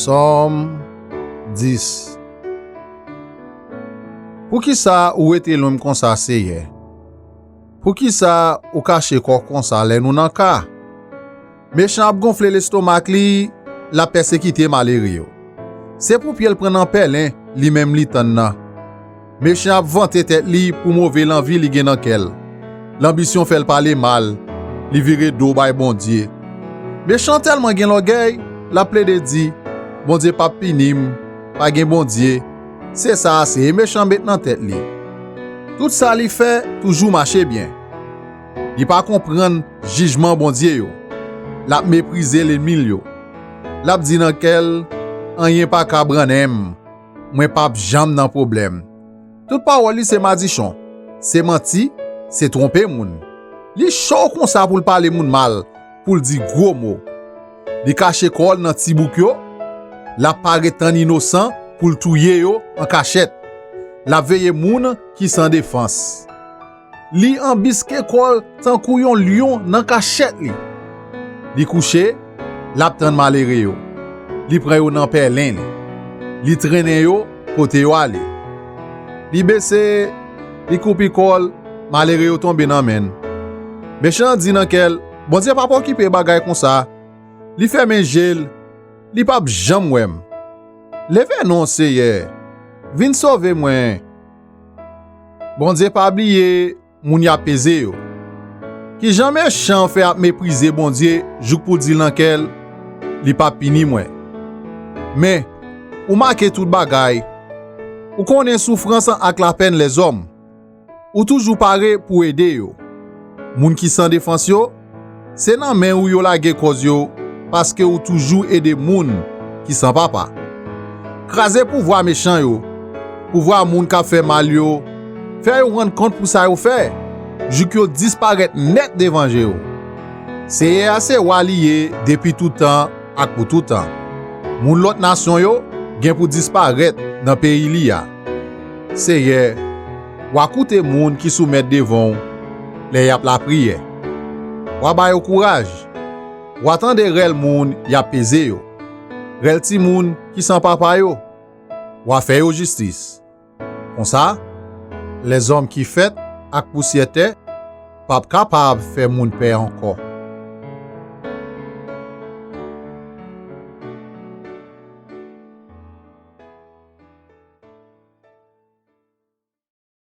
Somme 10. Pour qui ça ou ete l'homme comme ça c'est? Pour qui ça ou caché corps comme ça les nous nan ka? Méchant ap gonfle l'estomac li, la persécuté malheureux. C'est pour piel prendre en pelin, li même li tan nan. Méchant ap vante tête li pour mauvais l'envie li gen nan kel. L'ambition fait le parler mal, li vire do bay bon Dieu. Méchant tellement gen l'orgueil, la plaide dit, bon Dieu pas pinim, pas gen bon Dieu. C'est ça, c'est méchant bête nan tête li. Tout ça li fait toujours marcher bien. Il pas comprendre jugement bon Dieu yo. L'a mépriser l'ennemi yo. L'a dit nan kel rien pas ka branem. Moi pas jam nan problème. Toute parole li c'est madichon. C'est menti, c'est tromper moun. Li chaud comme ça pour parler moun mal, pour dire gros mots. Li cache kol nan ti bouk yo. La paraît tan innocent pour touyer yo en cachette. La veille moun qui sans défense. Li embisque kol tan kou yon lion nan cachette li. Li couché, la tan malheureux yo. Li pran yo nan perlin li. Li traîne yo kote yo ale. Li bese, li koupi kol, malheureux yo tombe nan men. Méchant dit nan kel, bon Dieu pas occuper bagay kon ça. Li fait men gel, li pa jam wem. Leve non seye, vin sauver moi. Bon Dieu pas oublier moun ya peze yo. Ki jamais chan fait ap mépriser bon Dieu, jouk pou di nan kel, li pa pini moi. Mais ou marque tout bagay, ou konnen souffrance ak la peine les hommes, ou toujours paré pour aider yo. Moun qui sans défense yo, c'est nan men ou yo la ge cause yo, parce que ou toujours aider moun qui sans papa. Kraser pouvoir méchant yo, pouvoir moun ka fait mal yo, faire yo rendre compte pour ça yo fait, juk yo disparaître net devant yo. C'est assez waliye depuis tout temps ak pour tout temps. Moun lot nation yo gen pour disparaître dans pays li ya. C'est wa koute moun qui soumet devant les yap la prière. Wa bay yo courage. Wa tande rel moun yap peze yo. Rel ti moun qui sans papa yo. Wa fè yo justice. Comme ça, les hommes qui fait ak poussière pap capable faire moun paix encore.